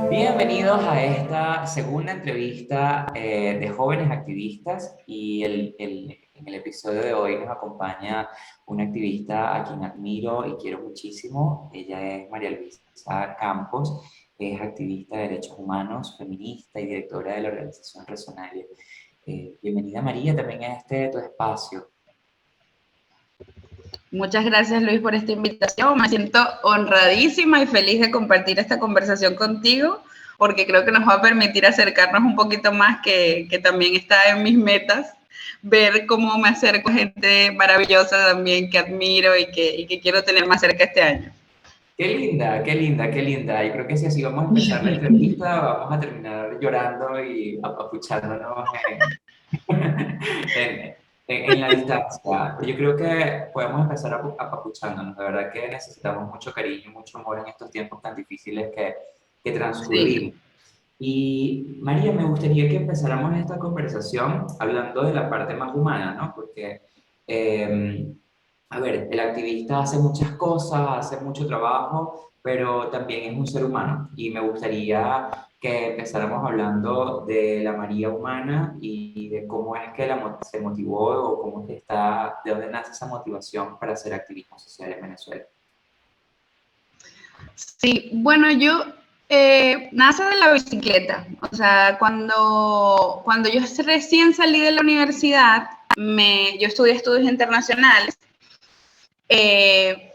Bienvenidos a esta segunda entrevista de jóvenes activistas y en el episodio de hoy nos acompaña una activista a quien admiro y quiero muchísimo. Ella es María Luisa Campos, es activista de derechos humanos, feminista y directora de la organización Resonalia. Bienvenida María también a este tu espacio. Muchas gracias, Luis, por esta invitación. Me siento honradísima y feliz de compartir esta conversación contigo, porque creo que nos va a permitir acercarnos un poquito más, que también está en mis metas, ver cómo me acerco a gente maravillosa también que admiro y que quiero tener más cerca este año. Qué linda, qué linda, qué linda. Y creo que si así vamos a empezar la entrevista, vamos a terminar llorando y apapuchándonos en, en la distancia. Yo creo que podemos empezar apapuchándonos. De verdad que necesitamos mucho cariño, mucho amor en estos tiempos tan difíciles que Sí. transcurrimos. Y María, me gustaría que empezáramos esta conversación hablando de la parte más humana, ¿no? Porque, a ver, el activista hace muchas cosas, hace mucho trabajo, pero también es un ser humano. Y me gustaría que empezáramos hablando de la María humana y de cómo es que se motivó o cómo es que está, de dónde nace esa motivación para hacer activismo social en Venezuela. Sí, bueno, yo nace de la bicicleta. O sea, cuando yo recién salí de la universidad, yo estudié estudios internacionales.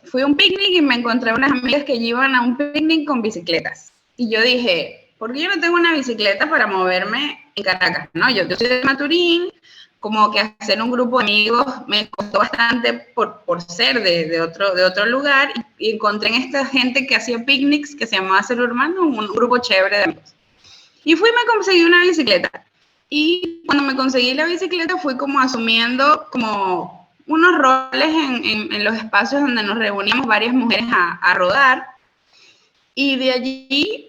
Fui a un picnic y me encontré unas amigas que iban a un picnic con bicicletas. Y yo dije, ¿por qué yo no tengo una bicicleta para moverme en Caracas? ¿No? Yo soy de Maturín, como que hacer un grupo de amigos me costó bastante por ser de otro lugar, y encontré en esta gente que hacía picnics, que se llamaba Ser Urbano, un grupo chévere de amigos. Y fui y me conseguí una bicicleta. Y cuando me conseguí la bicicleta fui como asumiendo como unos roles en los espacios donde nos reuníamos varias mujeres a rodar. Y de allí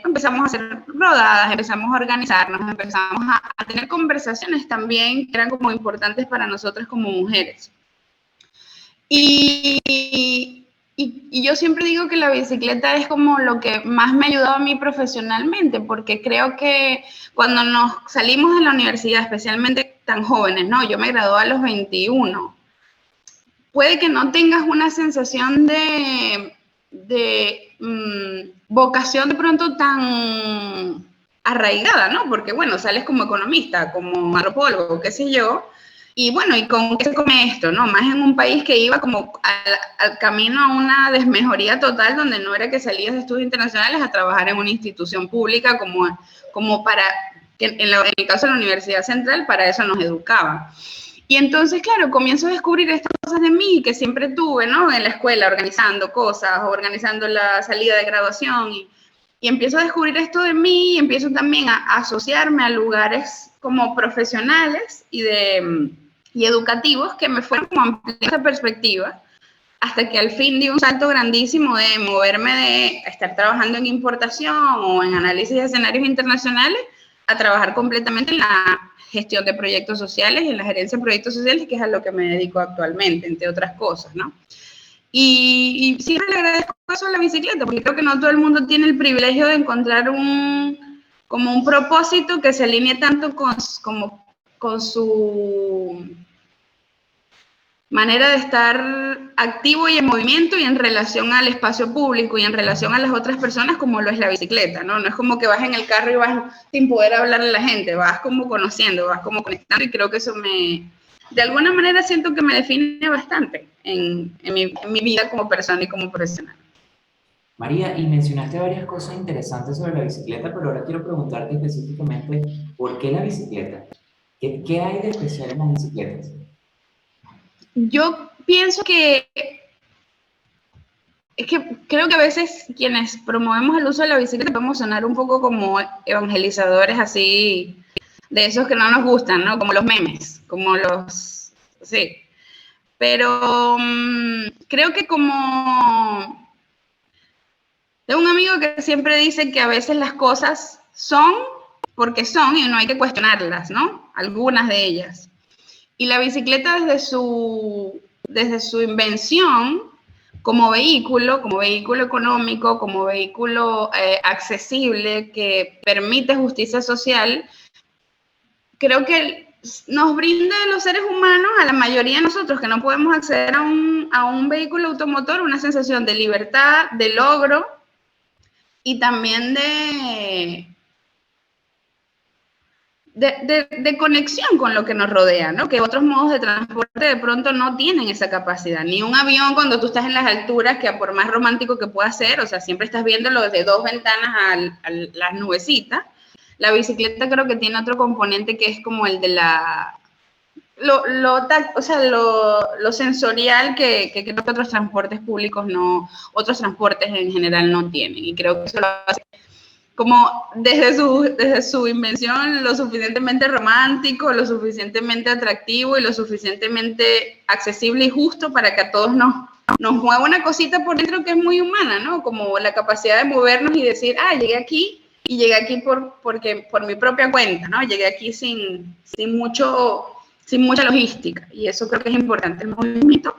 empezamos a hacer rodadas, empezamos a organizarnos, empezamos a tener conversaciones también que eran como importantes para nosotras como mujeres. Y yo siempre digo que la bicicleta es como lo que más me ha ayudado a mí profesionalmente, porque creo que cuando nos salimos de la universidad, especialmente tan jóvenes, ¿no? Yo me gradué a los 21. Puede que no tengas una sensación de vocación de pronto tan arraigada, ¿no? Porque, bueno, sales como economista, como antropólogo, qué sé yo, y bueno, ¿y con qué se come esto, no? Más en un país que iba como al camino a una desmejoría total, donde no era que salías de estudios internacionales a trabajar en una institución pública como para, en el caso de la Universidad Central, para eso nos educaban. Y entonces, claro, comienzo a descubrir estas cosas de mí que siempre tuve, ¿no? En la escuela, organizando cosas, organizando la salida de graduación, y empiezo a descubrir esto de mí, y empiezo también a asociarme a lugares como profesionales y educativos que me fueron como ampliando esa perspectiva, hasta que al fin di un salto grandísimo de moverme de estar trabajando en importación o en análisis de escenarios internacionales a trabajar completamente en la gestión de proyectos sociales y en la gerencia de proyectos sociales, que es a lo que me dedico actualmente, entre otras cosas, ¿no? Y siempre le agradezco eso a la bicicleta, porque creo que no todo el mundo tiene el privilegio de encontrar como un propósito que se alinee tanto con su manera de estar activo y en movimiento y en relación al espacio público y en relación a las otras personas, como lo es la bicicleta, ¿no? No es como que vas en el carro y vas sin poder hablarle a la gente, vas como conociendo, vas como conectando, y creo que eso de alguna manera siento que me define bastante en mi vida como persona y como profesional. María, y mencionaste varias cosas interesantes sobre la bicicleta, pero ahora quiero preguntarte específicamente, ¿por qué la bicicleta? ¿Qué hay de especial en las bicicletas? Yo pienso que es que creo que a veces quienes promovemos el uso de la bicicleta podemos sonar un poco como evangelizadores así, de esos que no nos gustan, ¿no? Como los memes, como los... Sí. Pero creo que como... Tengo un amigo que siempre dice que a veces las cosas son porque son y no hay que cuestionarlas, ¿no? Algunas de ellas. Y la bicicleta desde su invención como vehículo económico, como vehículo accesible que permite justicia social, creo que nos brinda a los seres humanos, a la mayoría de nosotros que no podemos acceder a un vehículo automotor, una sensación de libertad, de logro y también de conexión con lo que nos rodea, ¿no? Que otros modos de transporte de pronto no tienen esa capacidad. Ni un avión cuando tú estás en las alturas, que por más romántico que pueda ser, o sea, siempre estás viéndolo desde dos ventanas a las nubecitas. La bicicleta creo que tiene otro componente que es como el de lo sensorial que creo que otros transportes públicos no, otros transportes en general no tienen. Y creo que eso lo hace como desde su invención lo suficientemente romántico, lo suficientemente atractivo y lo suficientemente accesible y justo para que a todos nos mueva una cosita por dentro que es muy humana, ¿no? Como la capacidad de movernos y decir, llegué aquí y llegué aquí por mi propia cuenta, ¿no? Llegué aquí sin mucha logística y eso creo que es importante. El movimiento,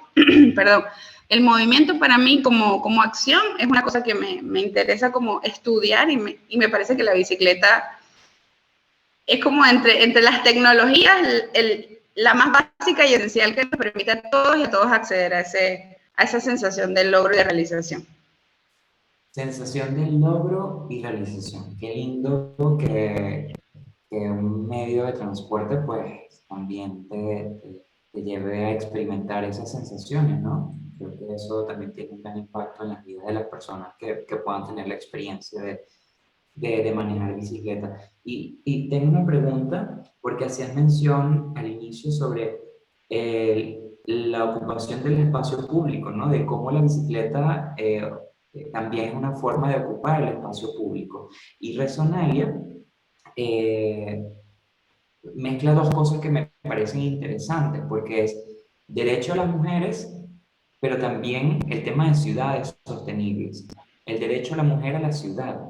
perdón, el movimiento para mí como acción es una cosa que me interesa como estudiar y me parece que la bicicleta es como entre las tecnologías la más básica y esencial que nos permite a todos y a todos acceder a esa sensación de logro y de realización. Sensación de logro y realización. Qué lindo que un medio de transporte pues también te lleve a experimentar esas sensaciones, ¿no? Creo que eso también tiene un gran impacto en las vidas de las personas que puedan tener la experiencia de manejar bicicleta. Y tengo una pregunta, porque hacías mención al inicio sobre la ocupación del espacio público, ¿no? De cómo la bicicleta también es una forma de ocupar el espacio público. Y Resonalia eh, mezcla dos cosas que me parecen interesantes, porque es derecho a las mujeres, pero también el tema de ciudades sostenibles, el derecho a la mujer a la ciudad.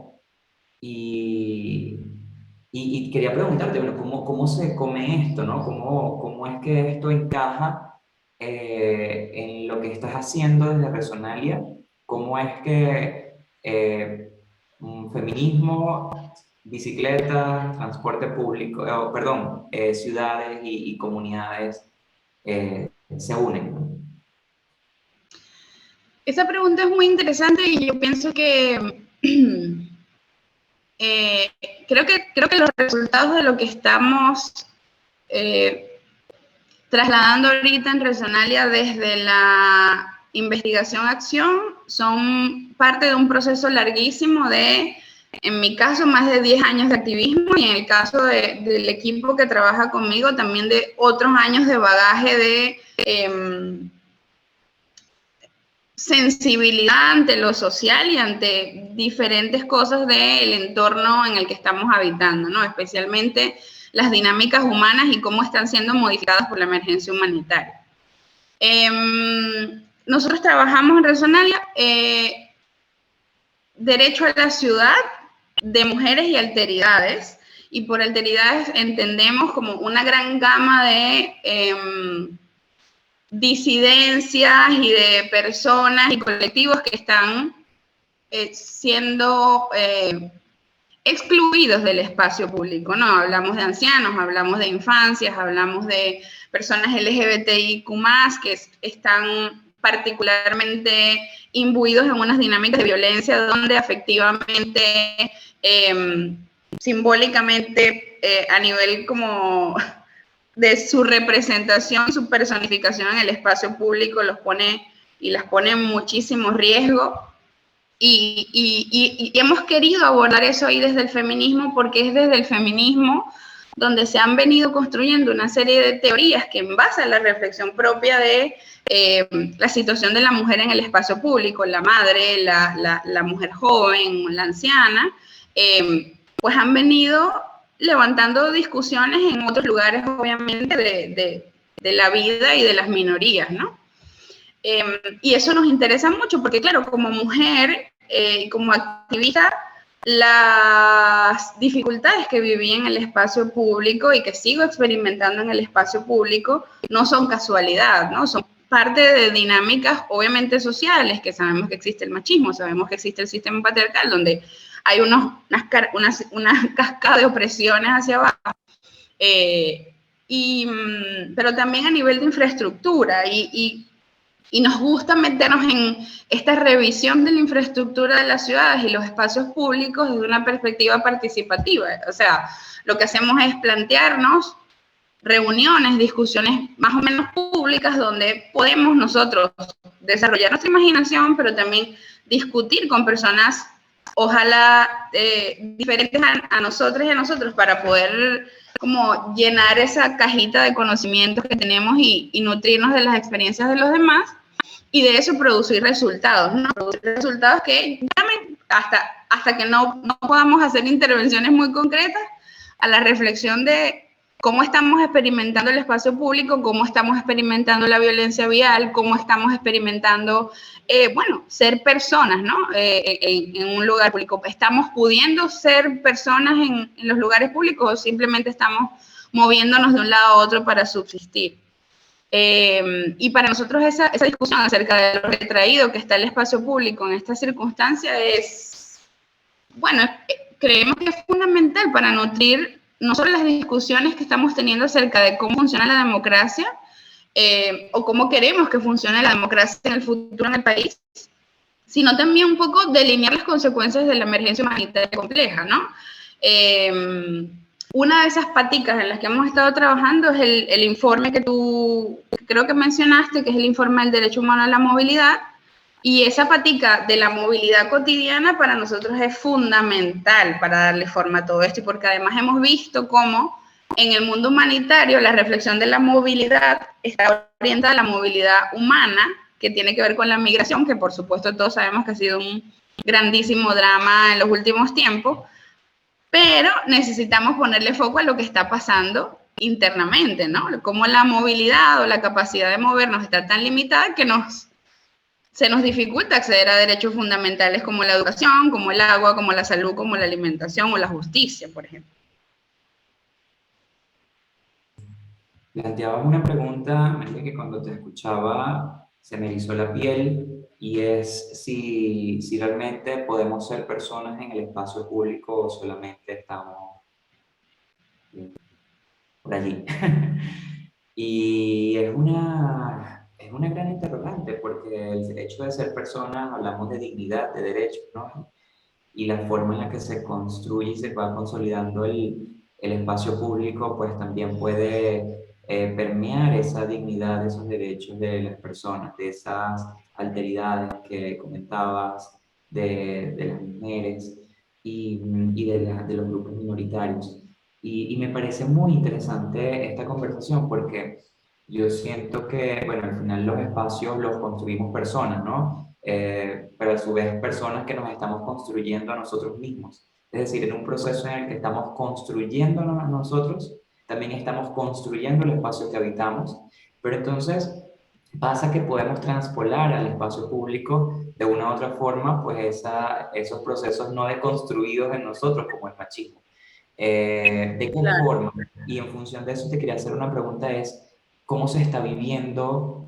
Y, y quería preguntarte, bueno, ¿cómo se come esto, no? ¿Cómo es que esto encaja en lo que estás haciendo desde Resonalia? ¿Cómo es que un feminismo, bicicleta, transporte público, perdón, ciudades y comunidades se unen, ¿no? Esa pregunta es muy interesante y yo pienso que creo que los resultados de lo que estamos trasladando ahorita en Resonalia desde la investigación-acción son parte de un proceso larguísimo en mi caso, más de 10 años de activismo y en el caso del equipo que trabaja conmigo, también de otros años de bagaje de sensibilidad ante lo social y ante diferentes cosas del entorno en el que estamos habitando, ¿no? Especialmente las dinámicas humanas y cómo están siendo modificadas por la emergencia humanitaria. Nosotros trabajamos en Resonalia derecho a la ciudad de mujeres y alteridades, y por alteridades entendemos como una gran gama de disidencias y de personas y colectivos que están siendo excluidos del espacio público, ¿no? Hablamos de ancianos, hablamos de infancias, hablamos de personas LGBTIQ+, que están particularmente imbuidos en unas dinámicas de violencia donde afectivamente, simbólicamente, a nivel como de su representación, su personificación en el espacio público las pone en muchísimo riesgo. Y hemos querido abordar eso ahí desde el feminismo, porque es desde el feminismo donde se han venido construyendo una serie de teorías que en base a la reflexión propia de la situación de la mujer en el espacio público, la madre, la mujer joven, la anciana, pues han venido levantando discusiones en otros lugares, obviamente, de la vida y de las minorías, ¿no? Y eso nos interesa mucho porque, claro, como mujer, como activista, las dificultades que viví en el espacio público y que sigo experimentando en el espacio público no son casualidad, ¿no? Son parte de dinámicas obviamente sociales, que sabemos que existe el machismo, sabemos que existe el sistema patriarcal, donde hay una cascada de opresiones hacia abajo, pero también a nivel de infraestructura, y nos gusta meternos en esta revisión de la infraestructura de las ciudades y los espacios públicos desde una perspectiva participativa. O sea, lo que hacemos es plantearnos reuniones, discusiones más o menos públicas donde podemos nosotros desarrollar nuestra imaginación, pero también discutir con personas, ojalá diferentes a nosotros y a nosotros, para poder como llenar esa cajita de conocimientos que tenemos y nutrirnos de las experiencias de los demás, y de eso producir resultados, ¿no? Producir resultados que llamen hasta que no podamos hacer intervenciones muy concretas, a la reflexión de cómo estamos experimentando el espacio público, cómo estamos experimentando la violencia vial, cómo estamos experimentando, ser personas, ¿no? En un lugar público. ¿Estamos pudiendo ser personas en los lugares públicos o simplemente estamos moviéndonos de un lado a otro para subsistir? Y para nosotros esa discusión acerca de lo retraído que está el espacio público en esta circunstancia es, creemos que es fundamental para nutrir no solo las discusiones que estamos teniendo acerca de cómo funciona la democracia, o cómo queremos que funcione la democracia en el futuro en el país, sino también un poco delinear las consecuencias de la emergencia humanitaria compleja, ¿no? Una de esas paticas en las que hemos estado trabajando es el informe que tú creo que mencionaste, que es el informe del derecho humano a la movilidad, y esa patica de la movilidad cotidiana para nosotros es fundamental para darle forma a todo esto, y porque además hemos visto cómo en el mundo humanitario la reflexión de la movilidad está orientada a la movilidad humana, que tiene que ver con la migración, que por supuesto todos sabemos que ha sido un grandísimo drama en los últimos tiempos, pero necesitamos ponerle foco a lo que está pasando internamente, ¿no? Cómo la movilidad o la capacidad de movernos está tan limitada que se nos dificulta acceder a derechos fundamentales como la educación, como el agua, como la salud, como la alimentación o la justicia, por ejemplo. Planteabas una pregunta, María, que cuando te escuchaba se me erizó la piel, y es si realmente podemos ser personas en el espacio público o solamente estamos por allí. Y es una gran interrogante, porque el hecho de ser personas, hablamos de dignidad, de derechos, ¿no? Y la forma en la que se construye y se va consolidando el espacio público, pues también puede permear esa dignidad, esos derechos de las personas, de esas alteridades que comentabas, de las mujeres y de los grupos minoritarios. Y me parece muy interesante esta conversación, porque yo siento que, bueno, al final los espacios los construimos personas, ¿no? Pero a su vez personas que nos estamos construyendo a nosotros mismos. Es decir, en un proceso en el que estamos construyéndonos a nosotros, también estamos construyendo el espacio que habitamos, pero entonces pasa que podemos transpolar al espacio público de una u otra forma, pues esos procesos no deconstruidos en nosotros, como el machismo. ¿De qué Claro. forma? Y en función de eso te quería hacer una pregunta, es ¿cómo se está viviendo?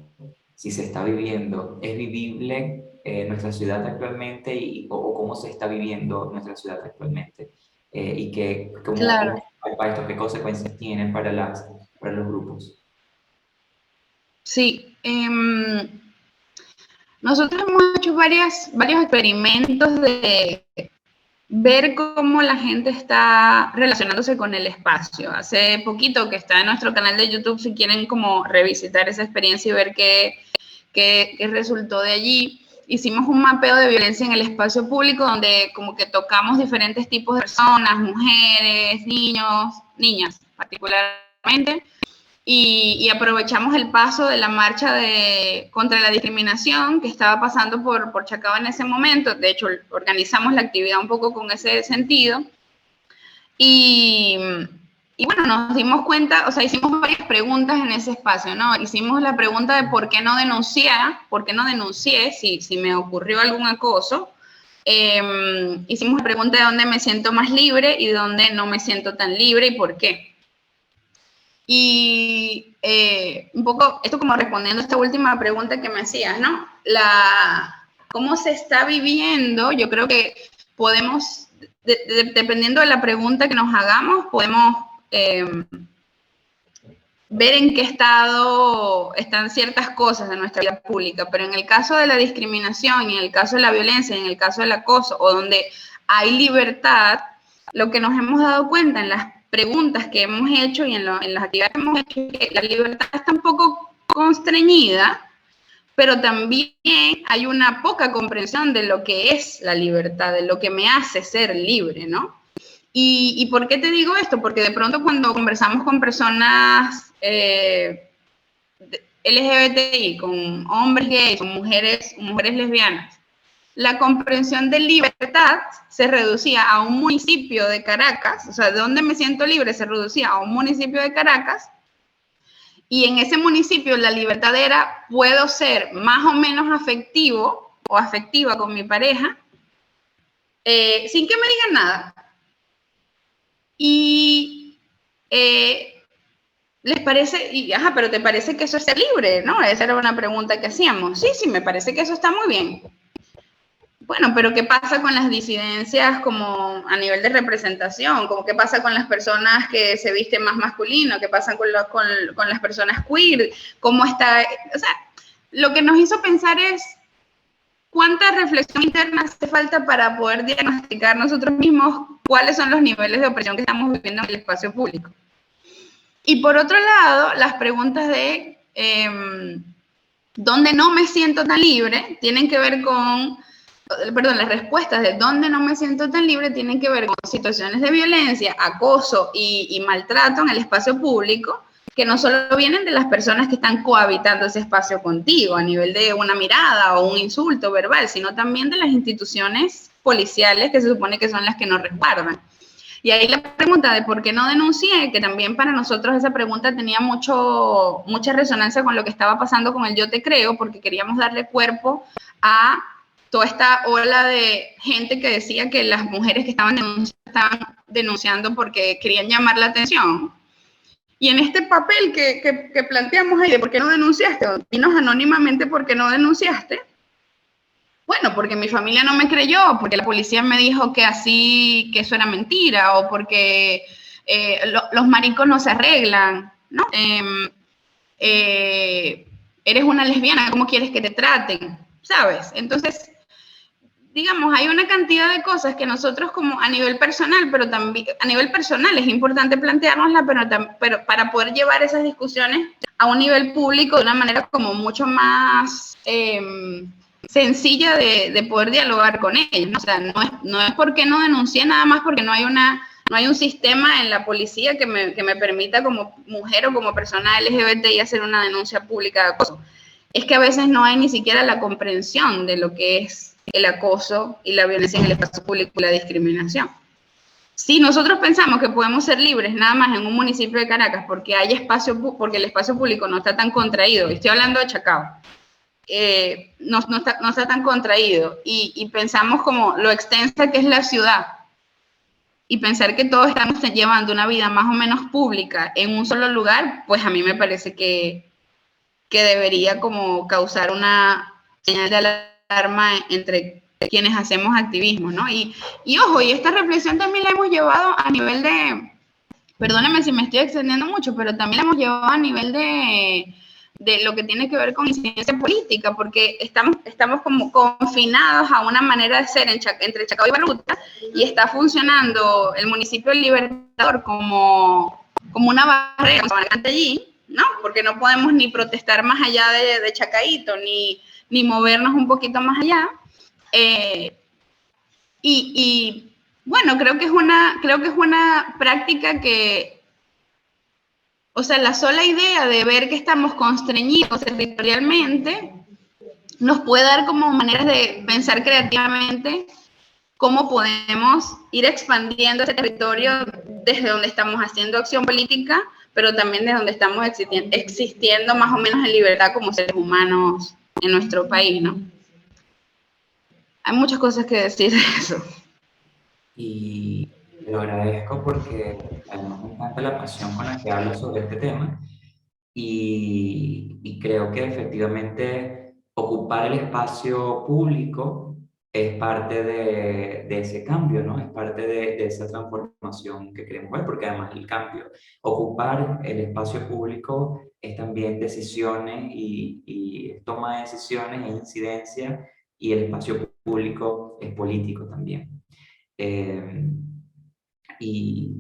Si se está viviendo, ¿es vivible nuestra ciudad actualmente, o cómo se está viviendo nuestra ciudad actualmente? Y Claro. qué consecuencias tienen para los grupos. Sí. Nosotros hemos hecho varios experimentos de ver cómo la gente está relacionándose con el espacio. Hace poquito, que está en nuestro canal de YouTube, si quieren como revisitar esa experiencia y ver qué resultó de allí, hicimos un mapeo de violencia en el espacio público, donde como que tocamos diferentes tipos de personas, mujeres, niños, niñas particularmente, y aprovechamos el paso de la marcha contra la discriminación que estaba pasando por Chacao en ese momento. De hecho, organizamos la actividad un poco con ese sentido. Y bueno, nos dimos cuenta, o sea, hicimos varias preguntas en ese espacio, ¿no? Hicimos la pregunta de por qué no denuncié si me ocurrió algún acoso. Hicimos la pregunta de dónde me siento más libre y dónde no me siento tan libre y por qué. Y un poco, esto como respondiendo a esta última pregunta que me hacías, ¿no? ¿Cómo se está viviendo? Yo creo que podemos, dependiendo de la pregunta que nos hagamos, podemos ver en qué estado están ciertas cosas de nuestra vida pública, pero en el caso de la discriminación, en el caso de la violencia, en el caso del acoso, o donde hay libertad, lo que nos hemos dado cuenta en las preguntas que hemos hecho y en las actividades que hemos hecho es que la libertad está un poco constreñida, pero también hay una poca comprensión de lo que es la libertad, de lo que me hace ser libre, ¿no? ¿Y por qué te digo esto? Porque de pronto cuando conversamos con personas LGBTI, con hombres gays, con mujeres lesbianas, la comprensión de libertad se reducía a un municipio de Caracas, o sea, de donde me siento libre se reducía a un municipio de Caracas, y en ese municipio la libertad era, puedo ser más o menos afectivo o afectiva con mi pareja, sin que me digan nada. Y les parece, pero ¿te parece que eso es ser libre? ¿No? Esa era una pregunta que hacíamos. Sí, me parece que eso está muy bien. Bueno, pero ¿qué pasa con las disidencias como a nivel de representación? ¿Cómo qué pasa con las personas que se visten más masculino? ¿Qué pasa con las personas queer? ¿Cómo está? O sea, lo que nos hizo pensar es cuánta reflexión interna hace falta para poder diagnosticar nosotros mismos cuáles son los niveles de opresión que estamos viviendo en el espacio público. Y por otro lado, las preguntas de dónde no me siento tan libre tienen que ver con, las respuestas de dónde no me siento tan libre tienen que ver con situaciones de violencia, acoso y maltrato en el espacio público, que no solo vienen de las personas que están cohabitando ese espacio contigo a nivel de una mirada o un insulto verbal, sino también de las instituciones policiales que se supone que son las que nos resguardan. Y ahí la pregunta de por qué no denuncié, que también para nosotros esa pregunta tenía mucha resonancia con lo que estaba pasando con el Yo Te Creo, porque queríamos darle cuerpo a toda esta ola de gente que decía que las mujeres que estaban denunciando porque querían llamar la atención. Y en este papel que planteamos ahí de por qué no denunciaste, o dinos anónimamente por qué no denunciaste, bueno, porque mi familia no me creyó, porque la policía me dijo que eso era mentira, o porque los maricos no se arreglan, ¿no? Eres una lesbiana, ¿cómo quieres que te traten? ¿Sabes? Entonces, digamos, hay una cantidad de cosas que nosotros como a nivel personal, pero también a nivel personal es importante planteárnosla, pero para poder llevar esas discusiones a un nivel público de una manera como mucho más sencilla de poder dialogar con ellos, ¿no? O sea, no es porque no denuncié nada más porque no hay un sistema en la policía que me permita como mujer o como persona LGBTI hacer una denuncia pública de acoso. Es que a veces no hay ni siquiera la comprensión de lo que es el acoso y la violencia en el espacio público y la discriminación. Si nosotros pensamos que podemos ser libres nada más en un municipio de Caracas porque el espacio público no está tan contraído, estoy hablando de Chacao, no está tan contraído, y pensamos como lo extensa que es la ciudad, y pensar que todos estamos llevando una vida más o menos pública en un solo lugar, pues a mí me parece que debería como causar una señal de alarma entre quienes hacemos activismo, ¿no? Y ojo, y esta reflexión también la hemos llevado a nivel de, perdóname si me estoy extendiendo mucho, pero también la hemos llevado a nivel de lo que tiene que ver con incidencia política, porque estamos como confinados a una manera de ser entre Chacao y Barruta, y está funcionando el municipio del Libertador como una barrera allí, ¿no? Porque no podemos ni protestar más allá de Chacaíto, ni movernos un poquito más allá. Y bueno, creo que es una práctica que, o sea, la sola idea de ver que estamos constreñidos territorialmente nos puede dar como maneras de pensar creativamente cómo podemos ir expandiendo ese territorio desde donde estamos haciendo acción política, pero también desde donde estamos existiendo más o menos en libertad como seres humanos en nuestro país, ¿no? Hay muchas cosas que decir de eso. Y Te lo agradezco porque además me encanta la pasión con la que hablas sobre este tema y creo que efectivamente ocupar el espacio público es parte de ese cambio, ¿no? Es parte de esa transformación que queremos ver, porque además el cambio, ocupar el espacio público es también decisiones y toma de decisiones e incidencia, y el espacio público es político también. Eh, y,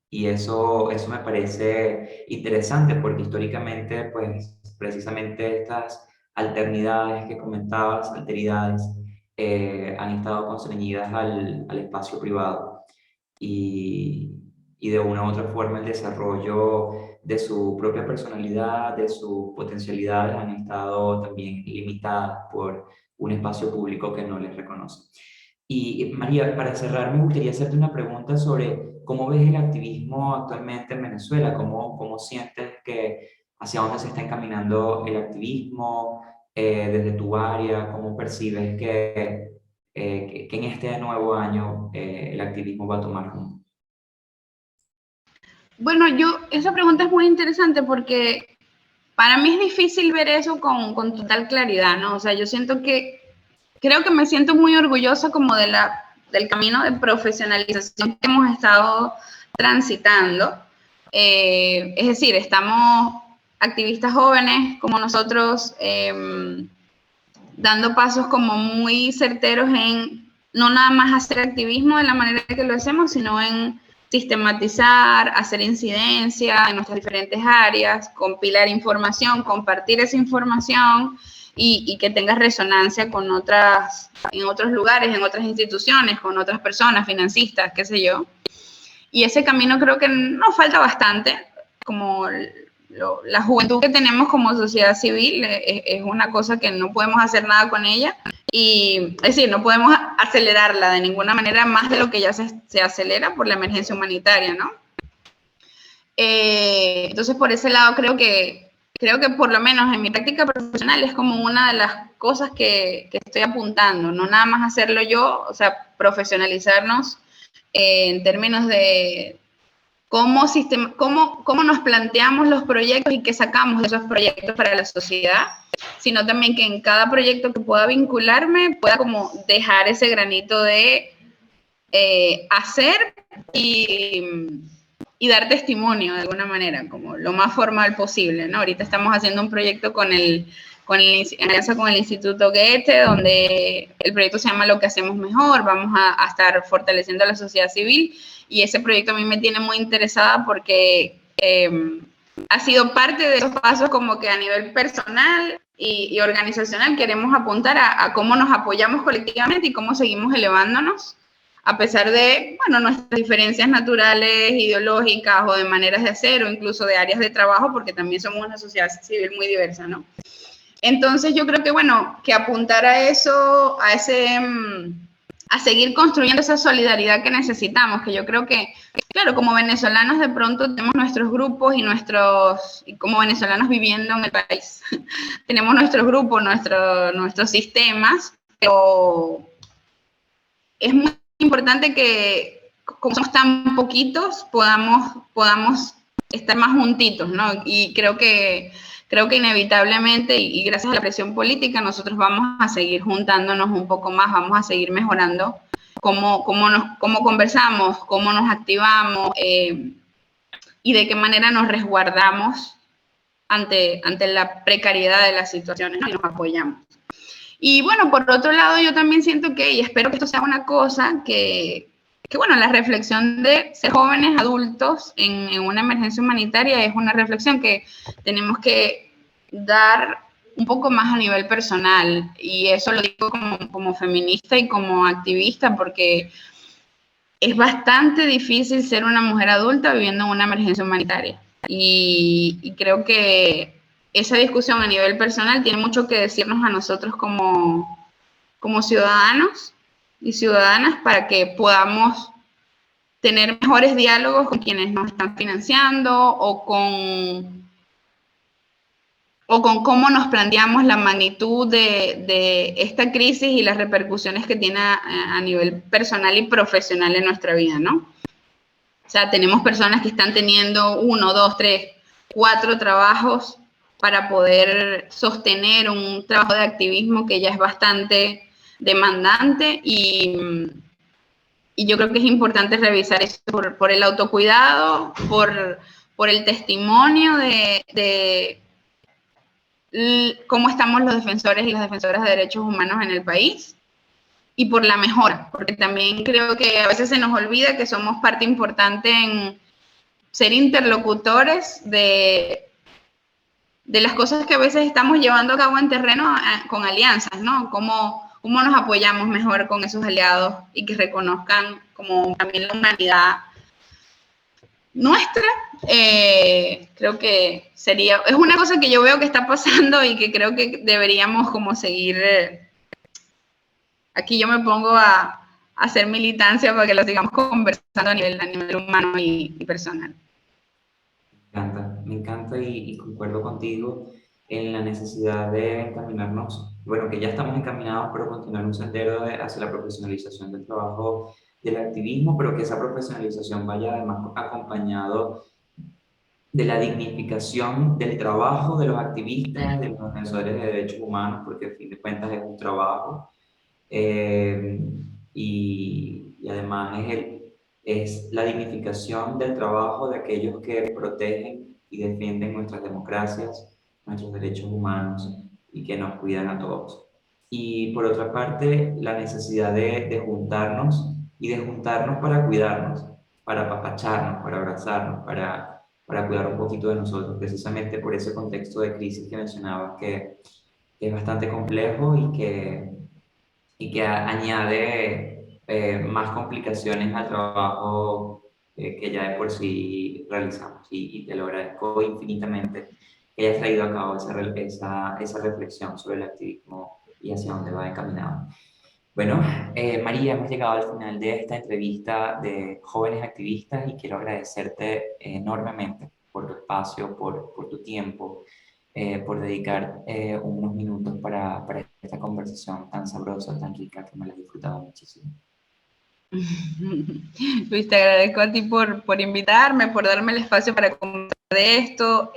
y eso me parece interesante porque históricamente, pues precisamente estas alternidades que comentabas, alteridades, han estado constreñidas al espacio privado y, y de una u otra forma el desarrollo de su propia personalidad, de sus potencialidades han estado también limitadas por un espacio público que no les reconoce. Y María, para cerrar, me gustaría hacerte una pregunta sobre cómo ves el activismo actualmente en Venezuela, cómo sientes que hacia dónde se está encaminando el activismo desde tu área, cómo percibes que en este nuevo año el activismo va a tomar rumbo. Bueno, esa pregunta es muy interesante porque para mí es difícil ver eso con total claridad, ¿no? O sea, yo siento creo que me siento muy orgullosa como del camino de profesionalización que hemos estado transitando. Es decir, estamos activistas jóvenes como nosotros dando pasos como muy certeros en no nada más hacer activismo de la manera que lo hacemos, sino en sistematizar, hacer incidencia en nuestras diferentes áreas, compilar información, compartir esa información y que tenga resonancia con en otros lugares, en otras instituciones, con otras personas, financistas, qué sé yo. Y ese camino creo que nos falta bastante, como la juventud que tenemos como sociedad civil es una cosa que no podemos hacer nada con ella. Y es decir, no podemos acelerarla de ninguna manera más de lo que ya se acelera por la emergencia humanitaria, ¿no? Entonces, por ese lado, creo que por lo menos en mi práctica profesional es como una de las cosas que estoy apuntando, no nada más hacerlo yo, o sea, profesionalizarnos en términos de cómo nos planteamos los proyectos y qué sacamos de esos proyectos para la sociedad, sino también que en cada proyecto que pueda vincularme pueda como dejar ese granito de hacer y dar testimonio de alguna manera, como lo más formal posible, ¿no? Ahorita estamos haciendo un proyecto en alianza con el Instituto Goethe, donde el proyecto se llama Lo que hacemos mejor, vamos a estar fortaleciendo a la sociedad civil, y ese proyecto a mí me tiene muy interesada porque ha sido parte de esos pasos como que a nivel personal y organizacional queremos apuntar a cómo nos apoyamos colectivamente y cómo seguimos elevándonos a pesar de, bueno, nuestras diferencias naturales, ideológicas o de maneras de hacer o incluso de áreas de trabajo, porque también somos una sociedad civil muy diversa, ¿no? Entonces yo creo que, bueno, que apuntar a eso, a seguir construyendo esa solidaridad que necesitamos, que yo creo que, claro, como venezolanos de pronto tenemos nuestros grupos y como venezolanos viviendo en el país, tenemos nuestros grupos, nuestros sistemas, pero es muy importante que, como somos tan poquitos, podamos estar más juntitos, ¿no? Y creo que inevitablemente, y gracias a la presión política, nosotros vamos a seguir juntándonos un poco más, vamos a seguir mejorando cómo conversamos, cómo nos activamos y de qué manera nos resguardamos ante la precariedad de las situaciones, ¿no? Y nos apoyamos. Y bueno, por otro lado, yo también siento y espero que esto sea una cosa que bueno, la reflexión de ser jóvenes adultos en una emergencia humanitaria es una reflexión que tenemos que dar un poco más a nivel personal. Y eso lo digo como feminista y como activista, porque es bastante difícil ser una mujer adulta viviendo en una emergencia humanitaria. Y creo que esa discusión a nivel personal tiene mucho que decirnos a nosotros como ciudadanos y ciudadanas para que podamos tener mejores diálogos con quienes nos están financiando o con cómo nos planteamos la magnitud de esta crisis y las repercusiones que tiene a nivel personal y profesional en nuestra vida, ¿no? sea, tenemos personas que están teniendo 1, 2, 3, 4 trabajos para poder sostener un trabajo de activismo que ya es bastante demandante y yo creo que es importante revisar eso por el autocuidado, por el testimonio de cómo estamos los defensores y las defensoras de derechos humanos en el país y por la mejora, porque también creo que a veces se nos olvida que somos parte importante en ser interlocutores de las cosas que a veces estamos llevando a cabo en terreno con alianzas, ¿no? Cómo nos apoyamos mejor con esos aliados y que reconozcan como también la humanidad nuestra. Creo que es una cosa que yo veo que está pasando y que creo que deberíamos como seguir. Aquí yo me pongo a hacer militancia para que lo sigamos conversando a nivel humano y personal. Me encanta y concuerdo contigo en la necesidad de encaminarnos, bueno, que ya estamos encaminados, pero continuar un sendero hacia la profesionalización del trabajo del activismo, pero que esa profesionalización vaya además acompañado de la dignificación del trabajo de los activistas, de los defensores de derechos humanos, porque al fin de cuentas es un trabajo, eh, y además es la dignificación del trabajo de aquellos que protegen y defienden nuestras democracias, nuestros derechos humanos y que nos cuidan a todos. Y por otra parte, la necesidad de juntarnos y de juntarnos para cuidarnos, para apapacharnos, para abrazarnos, para cuidar un poquito de nosotros, precisamente por ese contexto de crisis que mencionabas, que es bastante complejo y que añade más complicaciones al trabajo que ya de por sí realizamos. Y te lo agradezco infinitamente que hayas traído a cabo esa reflexión sobre el activismo y hacia dónde va encaminado. Bueno, María, hemos llegado al final de esta entrevista de jóvenes activistas y quiero agradecerte enormemente por tu espacio, por tu tiempo, por dedicar unos minutos para esta conversación tan sabrosa, tan rica, que me la he disfrutado muchísimo. Luis, te agradezco a ti por invitarme, por darme el espacio para conversar de esto.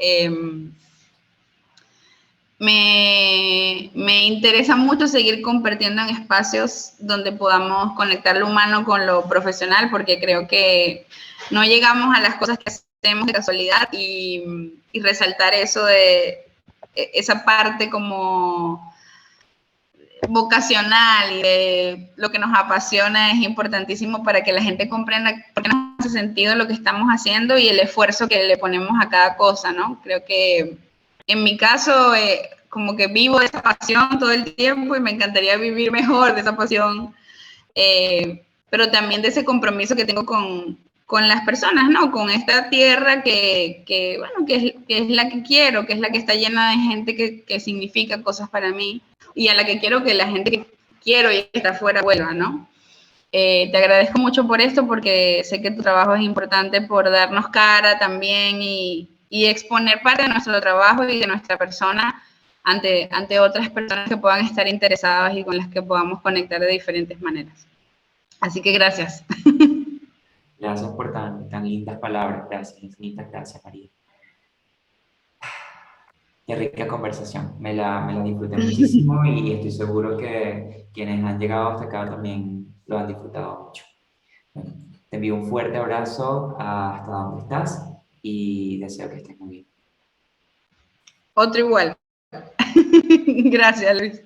Me interesa mucho seguir compartiendo en espacios donde podamos conectar lo humano con lo profesional, porque creo que no llegamos a las cosas que hacemos de casualidad y resaltar eso de esa parte como vocacional y de lo que nos apasiona es importantísimo para que la gente comprenda por qué nos hace sentido lo que estamos haciendo y el esfuerzo que le ponemos a cada cosa, ¿no? Creo que en mi caso, como que vivo de esa pasión todo el tiempo y me encantaría vivir mejor de esa pasión, pero también de ese compromiso que tengo con las personas, ¿no? Con esta tierra que es la que quiero, que es la que está llena de gente que significa cosas para mí y a la que quiero que la gente que quiero y está afuera vuelva, ¿no? Te agradezco mucho por esto porque sé que tu trabajo es importante por darnos cara también y exponer parte de nuestro trabajo y de nuestra persona ante otras personas que puedan estar interesadas y con las que podamos conectar de diferentes maneras. Así que gracias. Gracias por tan lindas palabras. Gracias, infinitas gracias, María. Qué rica conversación. Me la disfruté muchísimo y estoy seguro que quienes han llegado hasta acá también lo han disfrutado mucho. Bueno, te envío un fuerte abrazo hasta donde estás y deseo que estés muy bien. Otro igual. Gracias, Luis.